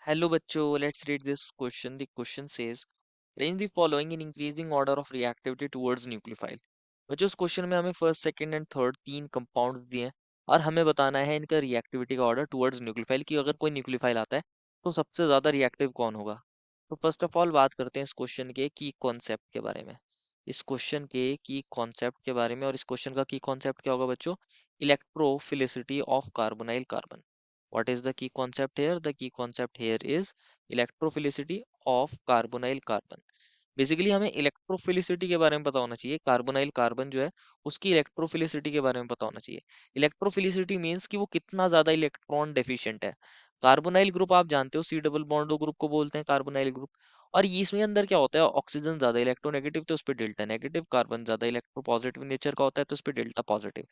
Hello बच्चों, let's read this question. The question says, arrange the following in increasing order of reactivity towards nucleophile. बच्चों इस question में हमें first, second and third तीन compounds दिए हैं और हमें बताना है इनका रिएक्टिविटी का ऑर्डर टुवर्ड्स न्यूक्लियोफाइल कि अगर कोई न्यूक्लियोफाइल आता है तो सबसे ज्यादा रिएक्टिव कौन होगा। तो फर्स्ट ऑफ ऑल बात करते हैं इस क्वेश्चन के की कॉन्सेप्ट के बारे में। इस क्वेश्चन के की कॉन्सेप्ट के बारे में, और इस क्वेश्चन का की कॉन्सेप्ट क्या होगा बच्चों? Electrophilicity of carbonyl carbon. What is the key concept here? The key concept here is electrophilicity of carbonyl carbon. Basically हमें इलेक्ट्रोफिलिसिटी के बारे में पता होना चाहिए। कार्बोनाइल कार्बन जो है उसकी इलेक्ट्रोफिलिसिटी के बारे में पता होना चाहिए। इलेक्ट्रोफिलिसिटी मींस कि वो कितना ज्यादा इलेक्ट्रॉन डेफिशिएंट है। कार्बोनाइल ग्रुप आप जानते हो, सी डबल बॉन्ड ग्रुप को बोलते हैं कार्बोनाइल ग्रुप। और ये इसमें अंदर क्या होता है, ऑक्सीजन ज्यादा इलेक्ट्रोनेगेटिव तो उस पर डेल्टा नेगेटिव, कार्बन ज्यादा इलेक्ट्रो पॉजिटिव नेचर का होता है तो उस पर डेल्टा पॉजिटिव,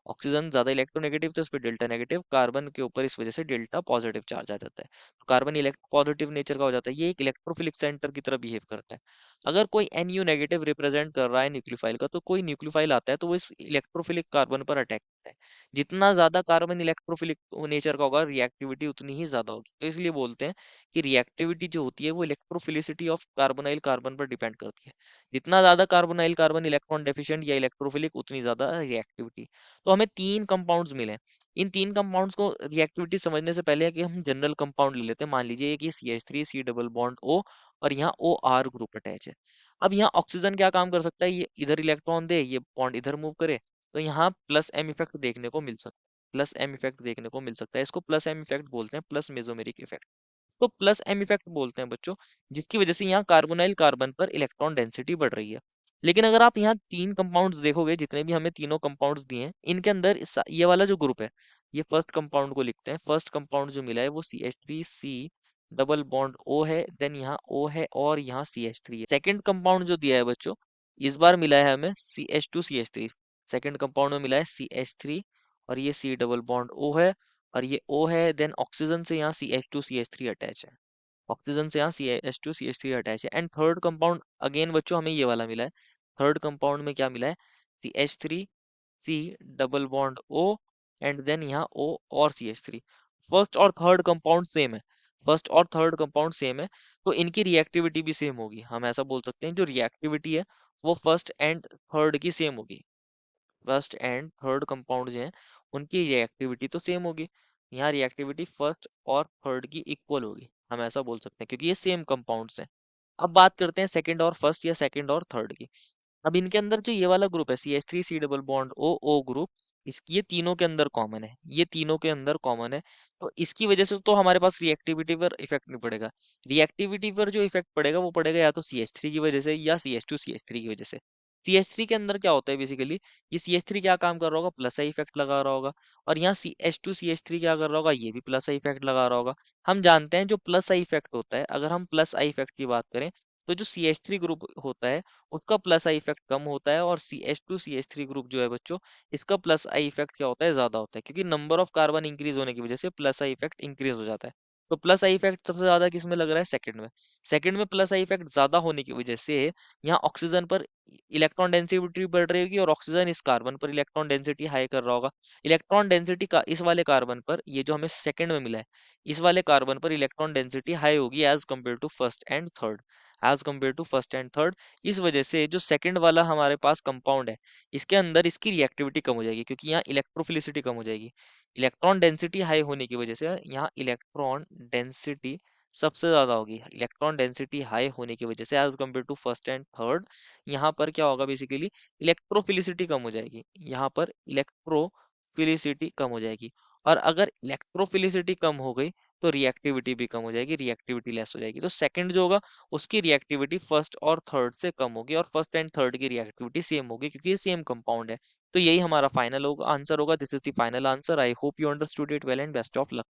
ऑक्सीजन ज्यादा इलेक्ट्रोनेगेटिव तो उस पर डेल्टा नेगेटिव, कार्बन के ऊपर इस वजह से डेल्टा पॉजिटिव चार्ज आ जाता है, तो कार्बन इलेक्ट्रो पॉजिटिव नेचर का हो जाता है। ये एक इलेक्ट्रोफिलिक सेंटर की तरह बिहेव करता है। अगर कोई NU नेगेटिव रिप्रेजेंट कर रहा है न्यूक्लियोफाइल का, तो कोई न्यूक्लियोफाइल आता है तो वो इस इलेक्ट्रोफिलिक कार्बन पर अटैक करता है। जितना ज्यादा कार्बन इलेक्ट्रोफिलिक नेचर का होगा, रिएक्टिविटी उतनी ही ज्यादा होगी। तो इसलिए बोलते हैं कि रिएक्टिविटी जो होती है वो इलेक्ट्रोफिलिसिटी ऑफ कार्बोनाइल कार्बन पर डिपेंड करती है। जितना ज्यादा कार्बोनाइल कार्बन इलेक्ट्रॉन डेफिशिएंट या इलेक्ट्रोफिलिक, उतनी ज्यादा रिएक्टिविटी। तो हमें तीन कंपाउंड्स मिले हैं। इन तीन कंपाउंड्स को रिएक्टिविटी समझने से पहले है कि हम जनरल कंपाउंड ले लेते हैं। मान लीजिए कि CH3 C double bond O और यहाँ OR ग्रुप अटैच है। अब यहाँ ऑक्सीजन क्या काम कर सकता है, ये इधर इलेक्ट्रॉन दे, ये बॉन्ड इधर मूव करे, तो यहाँ प्लस एम इफेक्ट देखने को मिल सकता है। प्लस एम इफेक्ट देखने को मिल सकता है, इसको प्लस एम इफेक्ट बोलते हैं, प्लस मेसोमेरिक इफेक्ट। तो प्लस एम इफेक्ट बोलते हैं बच्चों, जिसकी वजह से यहाँ कार्बोनाइल कार्बन पर इलेक्ट्रॉन डेंसिटी बढ़ रही है। लेकिन अगर आप यहाँ तीन कंपाउंड्स देखोगे, जितने भी हमें तीनों कंपाउंड्स दिए हैं, इनके अंदर ये वाला जो ग्रुप है, ये फर्स्ट कंपाउंड को लिखते हैं। फर्स्ट कंपाउंड जो मिला है वो CH3C डबल बॉन्ड O है, देन यहाँ O है और यहाँ CH3 है। सेकंड कंपाउंड जो दिया है बच्चों, इस बार मिला है हमें CH2CH3। सेकंड कंपाउंड में मिला है CH3 और ये C डबल बॉन्ड O है और ये O है, देन ऑक्सीजन से यहाँ CH2CH3 अटैच है। ऑक्सीजन से यहाँ CH2CH3 अटैच है। एंड थर्ड कंपाउंड अगेन बच्चों हमें ये वाला मिला है। थर्ड कंपाउंड में क्या मिला है, CH3C double bond O and then यहाँ O और CH3। फर्स्ट और थर्ड कंपाउंड सेम है। फर्स्ट और थर्ड कंपाउंड सेम है, तो इनकी रिएक्टिविटी भी सेम होगी। हम ऐसा बोल सकते हैं जो रिएक्टिविटी है वो फर्स्ट एंड थर्ड की सेम होगी। फर्स्ट एंड थर्ड कंपाउंड जो हैं उनकी रिएक्टिविटी तो सेम होगी। यहाँ रिएक्टिविटी फर्स्ट और थर्ड की इक्वल होगी, हम ऐसा बोल सकते हैं, क्योंकि ये सेम कंपाउंड्स हैं। अब बात करते हैं सेकंड और फर्स्ट या सेकंड और थर्ड की। अब इनके अंदर जो ये वाला ग्रुप है CH3C double bond O group, इसकी ये तीनों के अंदर कॉमन है, ये तीनों के अंदर कॉमन है। तो इसकी वजह से तो हमारे पास रिएक्टिविटी पर इफेक्ट नहीं पड़ेगा। रिएक्टिविटी पर जो इफेक्ट पड़ेगा वो पड़ेगा या तो CH3 की वजह से या CH2CH3 की वजह से। CH3 के अंदर क्या होता है बेसिकली, ये CH3 क्या काम कर रहा होगा, प्लस आई इफेक्ट लगा रहा होगा। और यहाँ CH2CH3 क्या कर रहा होगा, ये भी प्लस आई इफेक्ट लगा रहा होगा। हम जानते हैं जो प्लस आई इफेक्ट होता है, अगर हम प्लस आई इफेक्ट की बात करें, तो जो CH3 ग्रुप होता है उसका प्लस आई इफेक्ट कम होता है, और CH2CH3 ग्रुप जो है बच्चों, इसका प्लस आई इफेक्ट क्या होता है, ज्यादा होता है, क्योंकि नंबर ऑफ कार्बन इंक्रीज होने की वजह से प्लस आई इफेक्ट इंक्रीज हो जाता है। तो प्लस आई इफेक्ट सबसे ज्यादा किस में लग रहा है, सेकंड में। सेकंड में प्लस आई इफेक्ट ज्यादा होने की वजह से यहाँ ऑक्सीजन पर इलेक्ट्रॉन डेंसिटी बढ़ रही होगी और ऑक्सीजन इस कार्बन पर इलेक्ट्रॉन डेंसिटी हाई कर रहा होगा। इलेक्ट्रॉन डेंसिटी का इस वाले कार्बन पर, ये जो हमें सेकंड में मिला है, इस वाले कार्बन पर इलेक्ट्रॉन डेंसिटी हाई होगी as compare to first and third. As compare to first and third, इस वजह से जो सेकंड वाला हमारे पास कंपाउंड है, इसके अंदर इसकी रिएक्टिविटी कम हो जाएगी, क्योंकि यहाँ इलेक्ट्रोफिलिसिटी कम हो जाएगी। इलेक्ट्रॉन डेंसिटी हाई होने की वजह से यहाँ इलेक्ट्रॉन डेंसिटी सबसे ज्यादा होगी। इलेक्ट्रॉन डेंसिटी हाई होने की वजह से as compare to first and third, यहाँ पर क्या होगा बेसिकली, इलेक्ट्रोफिलिसिटी कम हो जाएगी। यहाँ पर इलेक्ट्रोफिलिसिटी कम हो जाएगी। और अगर इलेक्ट्रोफिलिसिटी कम हो गई तो रिएक्टिविटी भी कम हो जाएगी, रिएक्टिविटी लेस हो जाएगी। तो सेकंड जो होगा उसकी रिएक्टिविटी फर्स्ट और थर्ड से कम होगी, और फर्स्ट एंड थर्ड की रिएक्टिविटी सेम होगी, क्योंकि ये सेम कंपाउंड है। तो यही हमारा फाइनल होगा, आंसर होगा। This is the final answer. I hope you understood it well and best of luck.